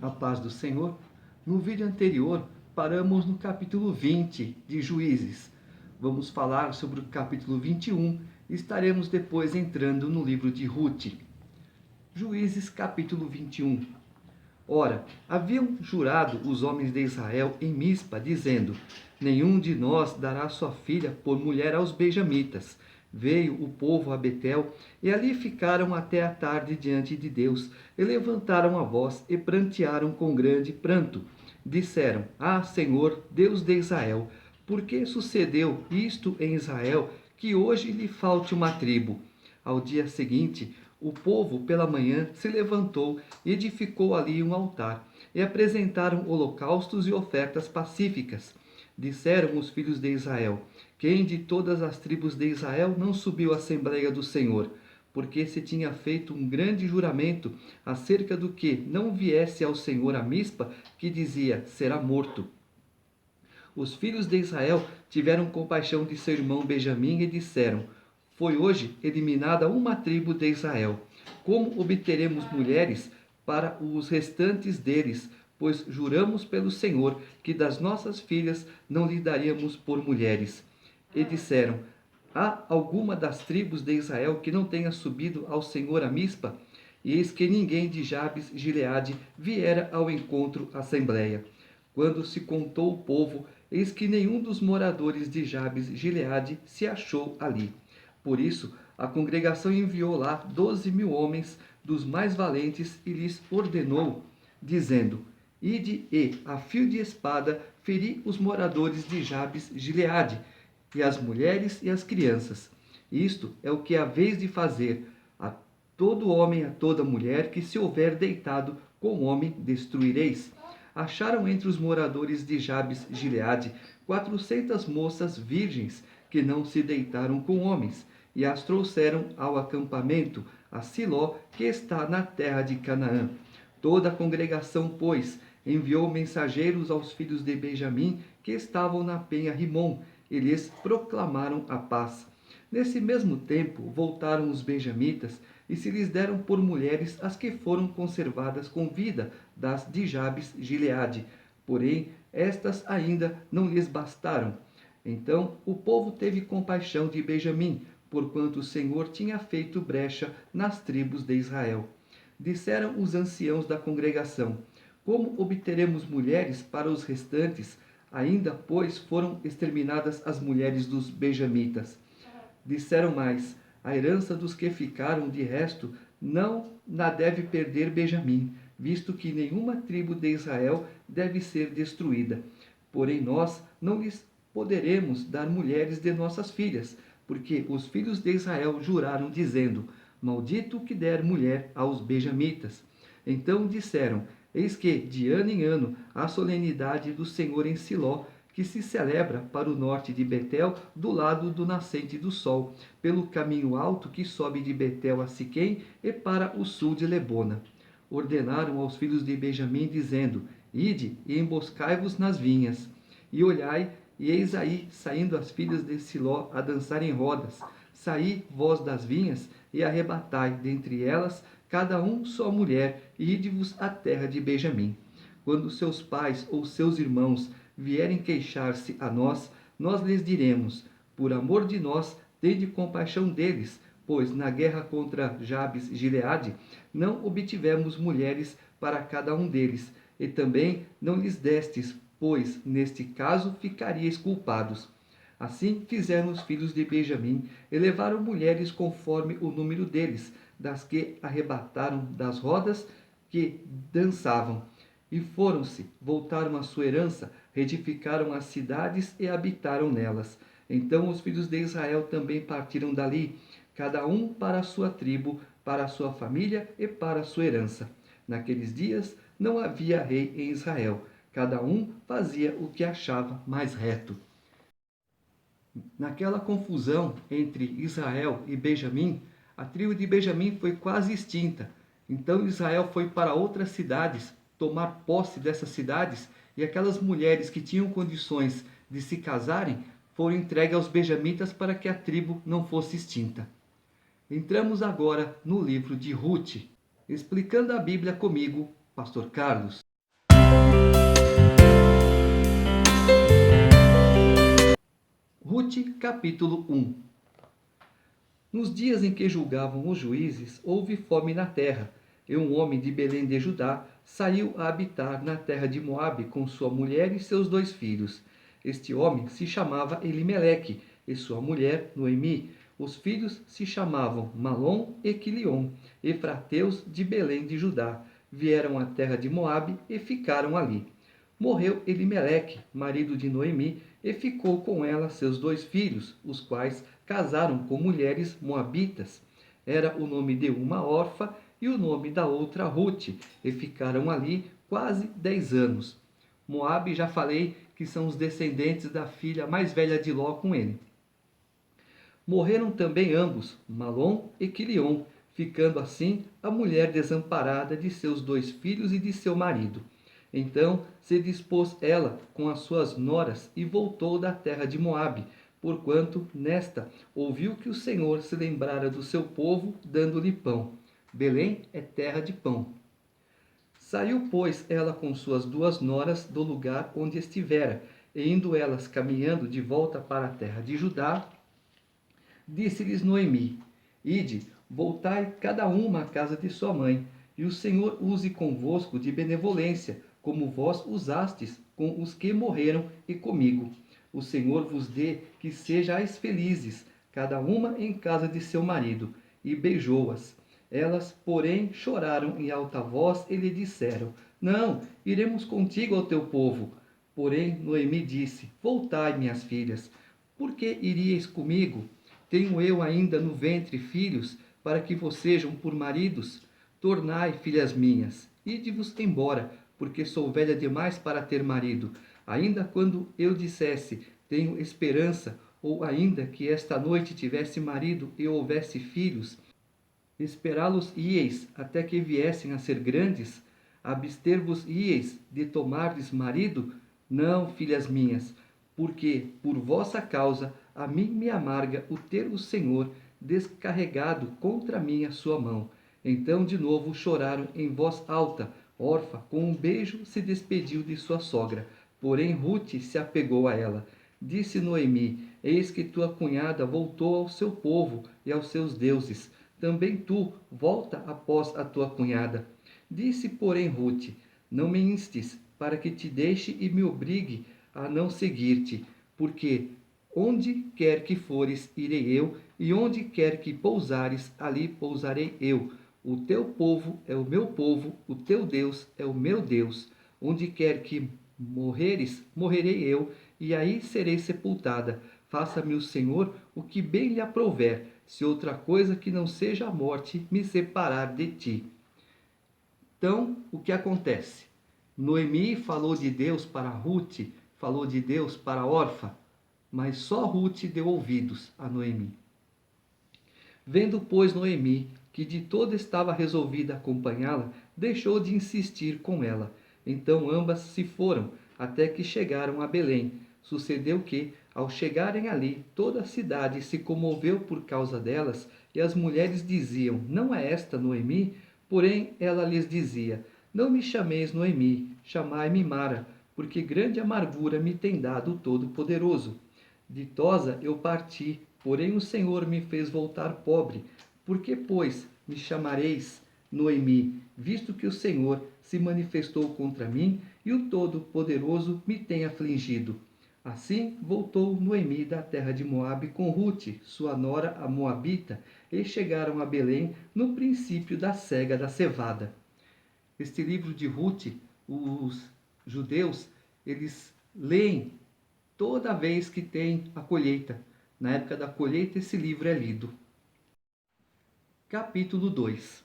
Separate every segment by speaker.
Speaker 1: A paz do Senhor. No vídeo anterior, paramos no capítulo 20 de Juízes. Vamos falar sobre o capítulo 21 e estaremos depois entrando no livro de Rute. Juízes capítulo 21. Ora, haviam jurado os homens de Israel em Mispa, dizendo: nenhum de nós dará sua filha por mulher aos benjamitas. Veio o povo a Betel, e ali ficaram até a tarde diante de Deus, e levantaram a voz, e prantearam com grande pranto. Disseram: Ah, Senhor, Deus de Israel, por que sucedeu isto em Israel, que hoje lhe falte uma tribo? Ao dia seguinte, o povo pela manhã se levantou e edificou ali um altar, e apresentaram holocaustos e ofertas pacíficas. Disseram os filhos de Israel: quem de todas as tribos de Israel não subiu à Assembleia do Senhor? Porque se tinha feito um grande juramento acerca do que não viesse ao Senhor a Mispa, que dizia: será morto. Os filhos de Israel tiveram compaixão de seu irmão Benjamim e disseram: foi hoje eliminada uma tribo de Israel. Como obteremos mulheres para os restantes deles? Pois juramos pelo Senhor que das nossas filhas não lhe daríamos por mulheres. E disseram: há alguma das tribos de Israel que não tenha subido ao Senhor a Mispa? E eis que ninguém de Jabes Gileade viera ao encontro à assembleia. Quando se contou o povo, eis que nenhum dos moradores de Jabes Gileade se achou ali. Por isso, a congregação enviou lá 12.000 homens dos mais valentes e lhes ordenou, dizendo: ide e, a fio de espada, feri os moradores de Jabes Gileade, e as mulheres e as crianças. Isto é o que haveis de fazer: a todo homem e a toda mulher que se houver deitado com homem destruireis. Acharam entre os moradores de Jabes Gileade 400 moças virgens que não se deitaram com homens, e as trouxeram ao acampamento, a Siló, que está na terra de Canaã. Toda a congregação, pois, enviou mensageiros aos filhos de Benjamim, que estavam na penha Rimom, e lhes proclamaram a paz. Nesse mesmo tempo voltaram os benjamitas, e se lhes deram por mulheres as que foram conservadas com vida das de Jabes Gileade. Porém, estas ainda não lhes bastaram. Então o povo teve compaixão de Benjamim, porquanto o Senhor tinha feito brecha nas tribos de Israel. Disseram os anciãos da congregação: como obteremos mulheres para os restantes? Ainda, pois, foram exterminadas as mulheres dos benjamitas. Disseram mais: a herança dos que ficaram de resto não na deve perder Benjamim, visto que nenhuma tribo de Israel deve ser destruída. Porém nós não lhes poderemos dar mulheres de nossas filhas, porque os filhos de Israel juraram, dizendo: maldito o que der mulher aos benjamitas. Então disseram: eis que, de ano em ano, a solenidade do Senhor em Siló, que se celebra para o norte de Betel, do lado do nascente do sol, pelo caminho alto que sobe de Betel a Siquém e para o sul de Lebona. Ordenaram aos filhos de Benjamim, dizendo: ide e emboscai-vos nas vinhas. E olhai, e eis aí, saindo as filhas de Siló a dançar em rodas. Saí, vós das vinhas, e arrebatai dentre elas cada um sua mulher, e ide-vos à terra de Benjamim. Quando seus pais ou seus irmãos vierem queixar-se a nós, nós lhes diremos: por amor de nós, tende compaixão deles, pois na guerra contra Jabes Gileade não obtivemos mulheres para cada um deles, e também não lhes destes, pois neste caso ficaríeis culpados. Assim fizeram os filhos de Benjamim, e levaram mulheres conforme o número deles, das que arrebataram das rodas que dançavam. E foram-se, voltaram à sua herança, reedificaram as cidades e habitaram nelas. Então os filhos de Israel também partiram dali, cada um para a sua tribo, para a sua família e para a sua herança. Naqueles dias não havia rei em Israel, cada um fazia o que achava mais reto. Naquela confusão entre Israel e Benjamim, a tribo de Benjamim foi quase extinta. Então Israel foi para outras cidades tomar posse dessas cidades, e aquelas mulheres que tinham condições de se casarem foram entregues aos benjamitas para que a tribo não fosse extinta. Entramos agora no livro de Rute, explicando a Bíblia comigo, Pastor Carlos. Rute, capítulo 1. Nos dias em que julgavam os juízes, houve fome na terra, e um homem de Belém de Judá saiu a habitar na terra de Moabe com sua mulher e seus 2 filhos. Este homem se chamava Elimeleque, e sua mulher Noemi. Os filhos se chamavam Malom e Quilion, efrateus de Belém de Judá. Vieram à terra de Moabe e ficaram ali. Morreu Elimeleque, marido de Noemi, e ficou com ela seus 2 filhos, os quais casaram com mulheres moabitas. Era o nome de uma órfã e o nome da outra Rute, e ficaram ali quase 10 anos. Moabe, já falei que são os descendentes da filha mais velha de Ló com ele. Morreram também ambos, Malom e Quilion, ficando assim a mulher desamparada de seus 2 filhos e de seu marido. Então se dispôs ela com as suas noras e voltou da terra de Moabe, porquanto nesta ouviu que o Senhor se lembrara do seu povo, dando-lhe pão. Belém é terra de pão. Saiu, pois, ela com suas 2 noras do lugar onde estivera, e indo elas caminhando de volta para a terra de Judá, disse-lhes Noemi: Ide, voltai cada uma à casa de sua mãe, e o Senhor use convosco de benevolência, como vós usastes com os que morreram e comigo. O Senhor vos dê que sejais felizes, cada uma em casa de seu marido. E beijou-as. Elas, porém, choraram em alta voz e lhe disseram: Não, iremos contigo ao teu povo. Porém, Noemi disse: Voltai, minhas filhas, por que iríeis comigo? Tenho eu ainda no ventre filhos, para que vos sejam por maridos? Tornai, filhas minhas, ide-vos embora, porque sou velha demais para ter marido. Ainda quando eu dissesse, tenho esperança, ou ainda que esta noite tivesse marido e houvesse filhos, esperá-los ieis até que viessem a ser grandes? Abster-vos ieis de tomar-lhes marido? Não, filhas minhas, porque por vossa causa a mim me amarga o ter o Senhor descarregado contra mim a sua mão. Então de novo choraram em voz alta. Orfa, com um beijo, se despediu de sua sogra, porém Rute se apegou a ela. Disse Noemi: Eis que tua cunhada voltou ao seu povo e aos seus deuses. Também tu volta após a tua cunhada. Disse, porém, Rute: Não me instes, para que te deixe e me obrigue a não seguir-te, porque onde quer que fores, irei eu, e onde quer que pousares, ali pousarei eu. O teu povo é o meu povo, o teu Deus é o meu Deus. Onde quer que morreres, morrerei eu, e aí serei sepultada. Faça-me o Senhor o que bem lhe aprouver, se outra coisa que não seja a morte me separar de ti. Então, o que acontece? Noemi falou de Deus para Rute, falou de Deus para Orfa, mas só Rute deu ouvidos a Noemi. Vendo, pois, Noemi que de todo estava resolvida a acompanhá-la, deixou de insistir com ela. Então ambas se foram, até que chegaram a Belém. Sucedeu que, ao chegarem ali, toda a cidade se comoveu por causa delas, e as mulheres diziam: Não é esta Noemi? Porém ela lhes dizia: Não me chameis Noemi, chamai-me Mara, porque grande amargura me tem dado o Todo-Poderoso. Ditosa eu parti, porém o Senhor me fez voltar pobre. Por que, pois, me chamareis Noemi, visto que o Senhor se manifestou contra mim e o Todo-Poderoso me tem afligido? Assim voltou Noemi da terra de Moabe com Rute, sua nora a Moabita, e chegaram a Belém no princípio da cega da cevada. Este livro de Rute, os judeus, eles leem toda vez que tem a colheita. Na época da colheita, esse livro é lido. Capítulo 2.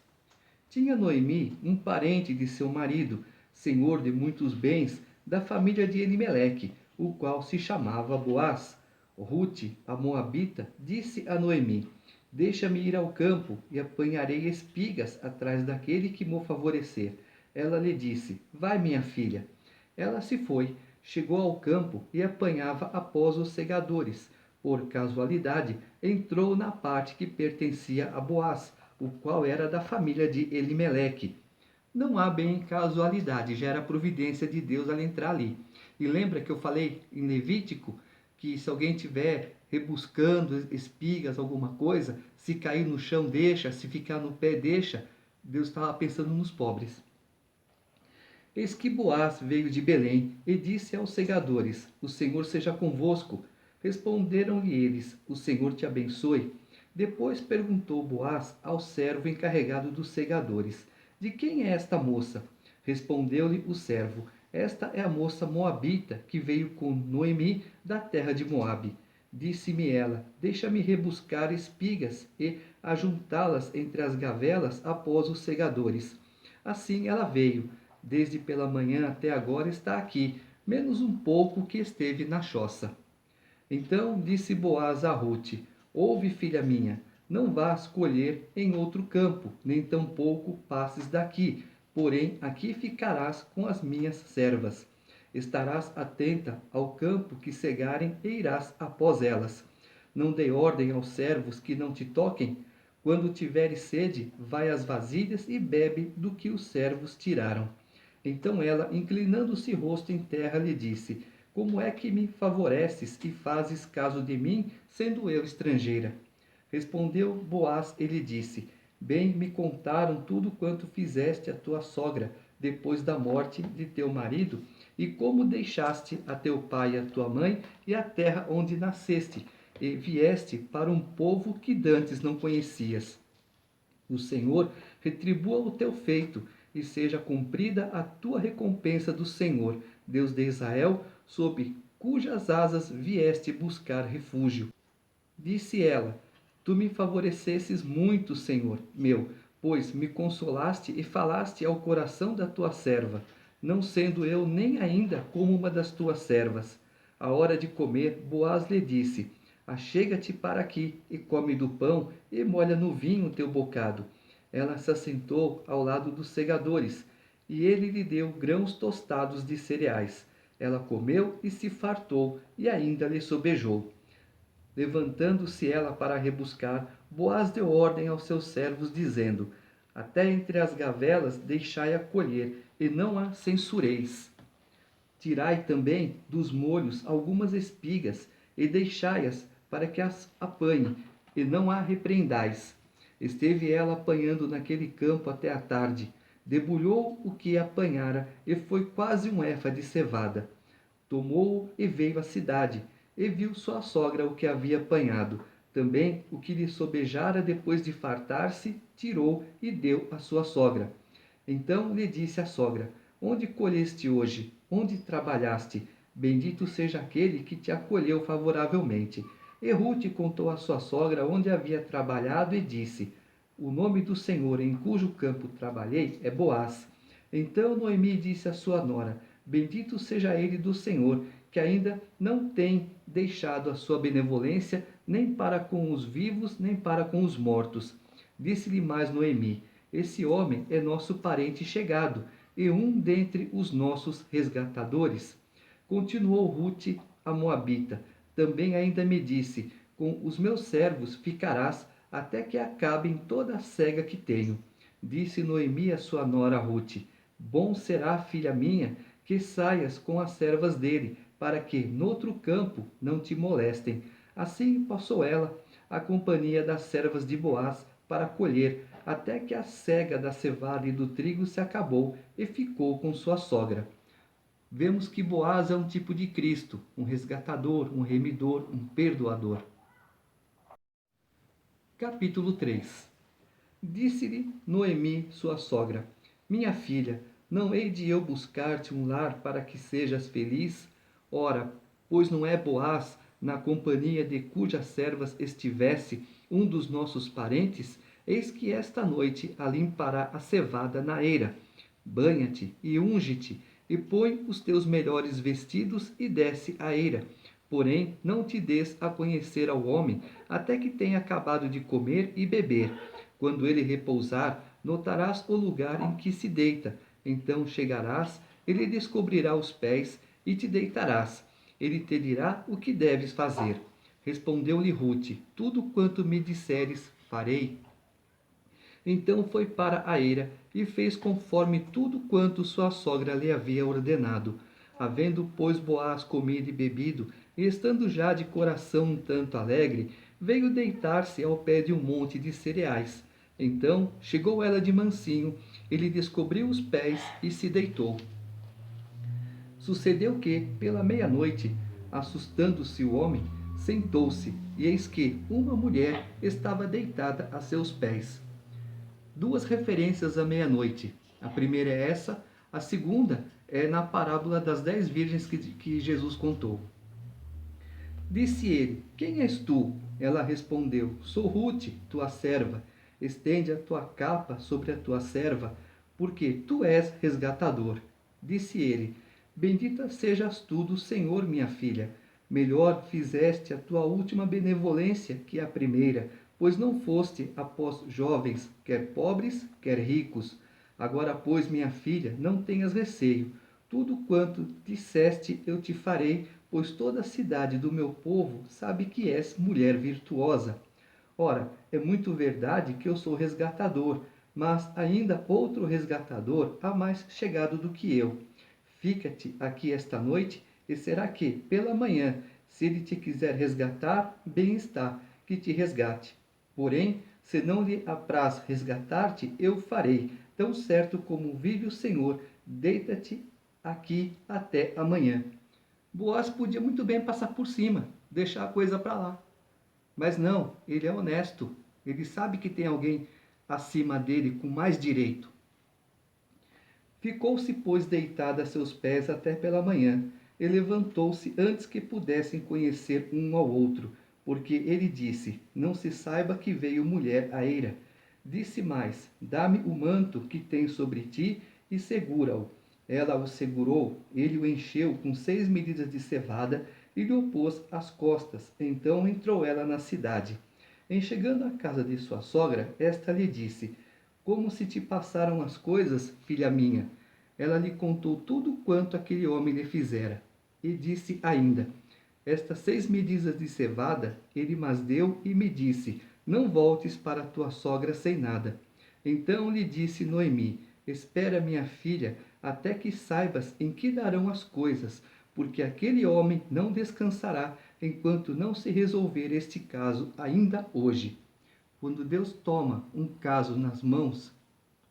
Speaker 1: Tinha Noemi um parente de seu marido, senhor de muitos bens, da família de Elimeleque, o qual se chamava Boaz. Rute, a moabita, disse a Noemi: Deixa-me ir ao campo e apanharei espigas atrás daquele que me favorecer. Ela lhe disse: Vai, minha filha. Ela se foi, chegou ao campo e apanhava após os segadores. Por casualidade, entrou na parte que pertencia a Boaz, o qual era da família de Elimeleque. não há bem casualidade, já era providência de Deus al entrar ali. E lembra que eu falei em Levítico que se alguém tiver rebuscando espigas, alguma coisa, se cair no chão deixa, se ficar no pé deixa, Deus estava pensando nos pobres. Eis que Boaz veio de Belém e disse aos segadores: O Senhor seja convosco. Responderam-lhe eles: O Senhor te abençoe. Depois perguntou Boaz ao servo encarregado dos segadores: De quem é esta moça? Respondeu-lhe o servo: Esta é a moça moabita que veio com Noemi da terra de Moabe. Disse-me ela: Deixa-me rebuscar espigas e ajuntá-las entre as gavelas após os segadores. Assim ela veio. Desde pela manhã até agora está aqui, menos um pouco que esteve na choça. Então disse Boaz a Rute: Ouve, filha minha, não vás colher em outro campo, nem tampouco passes daqui, porém aqui ficarás com as minhas servas. Estarás atenta ao campo que cegarem e irás após elas. Não dei ordem aos servos que não te toquem? Quando tiveres sede, vai às vasilhas e bebe do que os servos tiraram. Então ela, inclinando-se rosto em terra, lhe disse: Como é que me favoreces e fazes caso de mim, sendo eu estrangeira? Respondeu Boaz e lhe disse: Bem me contaram tudo quanto fizeste a tua sogra, depois da morte de teu marido, e como deixaste a teu pai e a tua mãe e a terra onde nasceste, e vieste para um povo que dantes não conhecias. O Senhor retribua o teu feito, e seja cumprida a tua recompensa do Senhor, Deus de Israel, sob cujas asas vieste buscar refúgio. Disse ela: Tu me favorecesses muito, Senhor meu, pois me consolaste e falaste ao coração da tua serva, não sendo eu nem ainda como uma das tuas servas. À hora de comer, Boaz lhe disse: Achega-te para aqui e come do pão e molha no vinho o teu bocado. Ela se assentou ao lado dos segadores, e ele lhe deu grãos tostados de cereais. Ela comeu e se fartou, e ainda lhe sobejou. Levantando-se ela para rebuscar, Boaz deu ordem aos seus servos, dizendo: Até entre as gavelas deixai-a colher, e não a censureis. Tirai também dos molhos algumas espigas, e deixai-as para que as apanhe, e não a repreendais. Esteve ela apanhando naquele campo até a tarde. Debulhou o que apanhara, e foi quase um efa de cevada. Tomou-o e veio à cidade, e viu sua sogra o que havia apanhado. Também o que lhe sobejara depois de fartar-se, tirou e deu à sua sogra. Então lhe disse a sogra: Onde colheste hoje? Onde trabalhaste? Bendito seja aquele que te acolheu favoravelmente. E Rute contou à sua sogra onde havia trabalhado e disse: O nome do Senhor em cujo campo trabalhei é Boaz. Então Noemi disse à sua nora: Bendito seja ele do Senhor, que ainda não tem deixado a sua benevolência nem para com os vivos, nem para com os mortos. Disse-lhe mais Noemi: Esse homem é nosso parente chegado, e um dentre os nossos resgatadores. Continuou Rute, a moabita: Também ainda me disse: Com os meus servos ficarás, até que acabem toda a cega que tenho. Disse Noemi a sua nora Rute: Bom será, filha minha, que saias com as servas dele, para que noutro campo não te molestem. Assim passou ela a companhia das servas de Boaz para colher, até que a cega da cevada e do trigo se acabou, e ficou com sua sogra. Vemos que Boaz é um tipo de Cristo, um resgatador, um remidor, um perdoador. Capítulo 3. Disse-lhe Noemi, sua sogra: Minha filha, não hei de eu buscar-te um lar para que sejas feliz? Ora, pois não é Boaz, na companhia de cujas servas estivesse, um dos nossos parentes? Eis que esta noite a limpará a cevada na eira. Banha-te e unge-te, e põe os teus melhores vestidos e desce à eira. Porém, não te des a conhecer ao homem, até que tenha acabado de comer e beber. Quando ele repousar, notarás o lugar em que se deita. Então chegarás, ele descobrirá os pés e te deitarás. Ele te dirá o que deves fazer. Respondeu-lhe Rute: Tudo quanto me disseres, farei. Então foi para a eira e fez conforme tudo quanto sua sogra lhe havia ordenado. Havendo, pois, Boaz comido e bebido, e estando já de coração um tanto alegre, veio deitar-se ao pé de um monte de cereais. Então chegou ela de mansinho, e lhe descobriu os pés e se deitou. Sucedeu que, pela meia-noite, assustando-se o homem, sentou-se, e eis que uma mulher estava deitada a seus pés. Duas referências à meia-noite. A primeira é essa, a segunda é na parábola das 10 virgens que Jesus contou. Disse ele: Quem és tu? Ela respondeu: Sou Rute, tua serva. Estende a tua capa sobre a tua serva, porque tu és resgatador. Disse ele: Bendita sejas tu do Senhor, minha filha. Melhor fizeste a tua última benevolência que a primeira, pois não foste após jovens, quer pobres, quer ricos. Agora, pois, minha filha, não tenhas receio. Tudo quanto disseste eu te farei, pois toda a cidade do meu povo sabe que és mulher virtuosa. Ora, é muito verdade que eu sou resgatador, mas ainda outro resgatador há mais chegado do que eu. Fica-te aqui esta noite, e será que, pela manhã, se ele te quiser resgatar, bem está, que te resgate. Porém, se não lhe apraz resgatar-te, eu farei, tão certo como vive o Senhor, deita-te aqui até amanhã. Boaz podia muito bem passar por cima, deixar a coisa para lá. Mas não, ele é honesto. Ele sabe que tem alguém acima dele com mais direito. Ficou-se, pois, deitada a seus pés até pela manhã, e levantou-se antes que pudessem conhecer um ao outro, porque ele disse: Não se saiba que veio mulher à eira. Disse mais: Dá-me o manto que tens sobre ti e segura-o. Ela o segurou, ele o encheu com 6 medidas de cevada e lhe o pôs às costas. Então entrou ela na cidade. Em chegando à casa de sua sogra, esta lhe disse: Como se te passaram as coisas, filha minha? Ela lhe contou tudo quanto aquele homem lhe fizera. E disse ainda: Estas 6 medidas de cevada ele mas deu e me disse: Não voltes para tua sogra sem nada. Então lhe disse Noemi: Espera, minha filha, até que saibas em que darão as coisas, porque aquele homem não descansará enquanto não se resolver este caso ainda hoje. Quando Deus toma um caso nas mãos,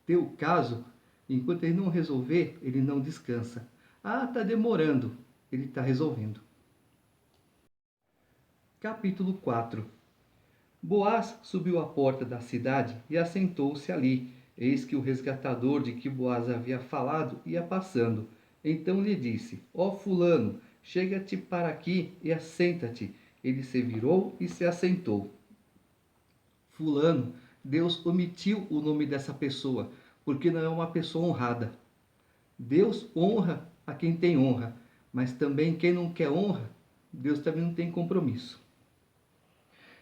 Speaker 1: teu caso, enquanto ele não resolver, ele não descansa. Ah, está demorando, ele está resolvendo. Capítulo 4. Boaz subiu à porta da cidade e assentou-se ali. Eis que o resgatador de que Boaz havia falado ia passando. Então lhe disse: Ó fulano, chega-te para aqui e assenta-te. Ele se virou e se assentou. Fulano, Deus omitiu o nome dessa pessoa, porque não é uma pessoa honrada. Deus honra a quem tem honra, mas também quem não quer honra, Deus também não tem compromisso.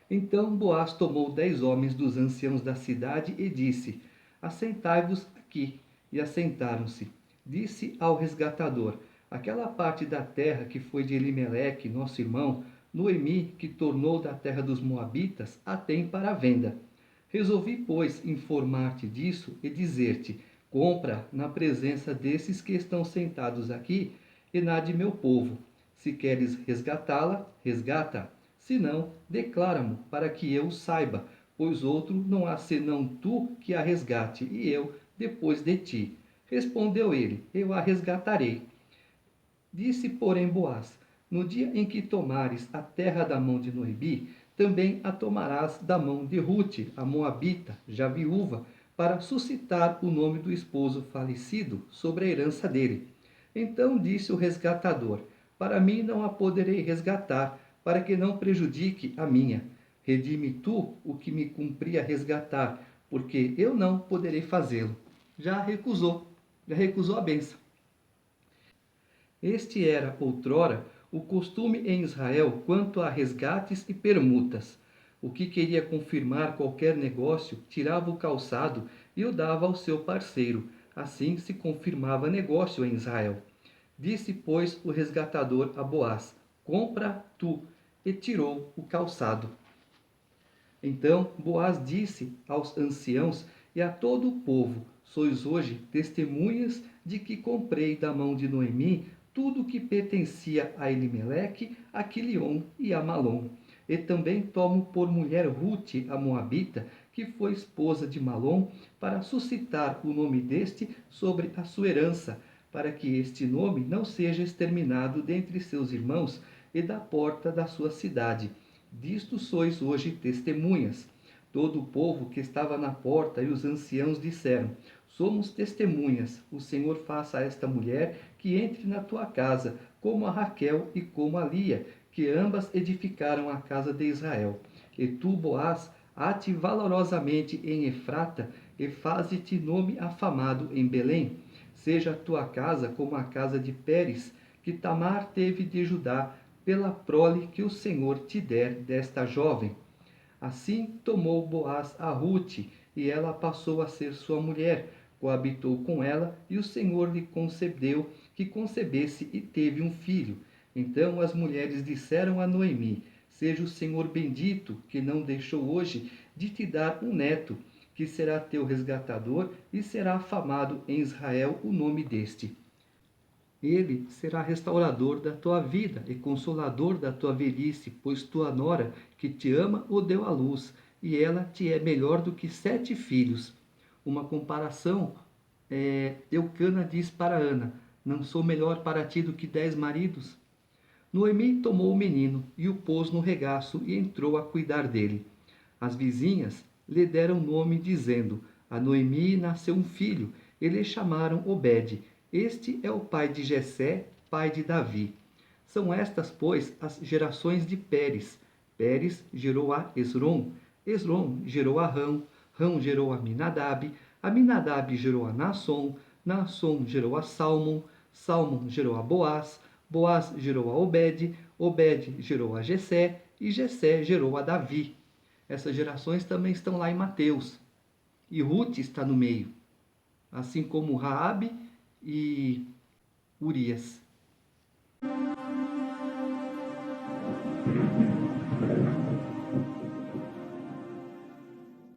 Speaker 1: Então Boaz tomou 10 homens dos anciãos da cidade e disse: Assentai-vos aqui. E assentaram-se. Disse ao resgatador: Aquela parte da terra que foi de Elimeleque, nosso irmão, Noemi, que tornou da terra dos Moabitas, a tem para venda. Resolvi, pois, informar-te disso e dizer-te: Compra na presença desses que estão sentados aqui e na de meu povo. Se queres resgatá-la, resgata. Se não, declara-mo, para que eu saiba, pois outro não há senão tu que a resgate, e eu depois de ti. Respondeu ele: Eu a resgatarei. Disse, porém, Boaz: No dia em que tomares a terra da mão de Noemi, também a tomarás da mão de Rute, a moabita, já viúva, para suscitar o nome do esposo falecido sobre a herança dele. Então disse o resgatador: Para mim não a poderei resgatar, para que não prejudique a minha. Redime tu o que me cumpria resgatar, porque eu não poderei fazê-lo. Já recusou a bênção. Este era, outrora, o costume em Israel quanto a resgates e permutas. O que queria confirmar qualquer negócio tirava o calçado e o dava ao seu parceiro. Assim se confirmava negócio em Israel. Disse, pois, o resgatador a Boaz: Compra tu, e tirou o calçado. Então Boaz disse aos anciãos e a todo o povo: sois hoje testemunhas de que comprei da mão de Noemi tudo o que pertencia a Elimeleque, a Quilion e a Malom. E também tomo por mulher Rute, a Moabita, que foi esposa de Malom, para suscitar o nome deste sobre a sua herança, para que este nome não seja exterminado dentre seus irmãos e da porta da sua cidade. Disto sois hoje testemunhas. Todo o povo que estava na porta e os anciãos disseram: somos testemunhas. O Senhor faça a esta mulher que entre na tua casa, como a Raquel e como a Lia, que ambas edificaram a casa de Israel. E tu, Boaz, ate valorosamente em Efrata, e faze-te nome afamado em Belém. Seja a tua casa como a casa de Pérez, que Tamar teve de Judá, pela prole que o Senhor te der desta jovem. Assim tomou Boaz a Rute, e ela passou a ser sua mulher, coabitou com ela, e o Senhor lhe concedeu que concebesse e teve um filho. Então as mulheres disseram a Noemi: seja o Senhor bendito, que não deixou hoje de te dar um neto, que será teu resgatador, e será afamado em Israel o nome deste. Ele será restaurador da tua vida e consolador da tua velhice, pois tua nora, que te ama, o deu à luz, e ela te é melhor do que 7 filhos. Uma comparação, Eucana diz para Ana: não sou melhor para ti do que 10 maridos? Noemi tomou o menino e o pôs no regaço e entrou a cuidar dele. As vizinhas lhe deram nome, dizendo: a Noemi nasceu um filho, e lhe chamaram Obed. Este é o pai de Jessé, pai de Davi. São estas, pois, as gerações de Pérez. Pérez gerou a Esrom, Esrom gerou a Rão, Rão gerou a Aminadab, Aminadab gerou a Naasson, Naasson gerou a Salmon, Salmon gerou a Boaz, Boaz gerou a Obed, Obed gerou a Jessé, e Jessé gerou a Davi. Essas gerações também estão lá em Mateus. E Ruth está no meio, assim como Raabe e Urias.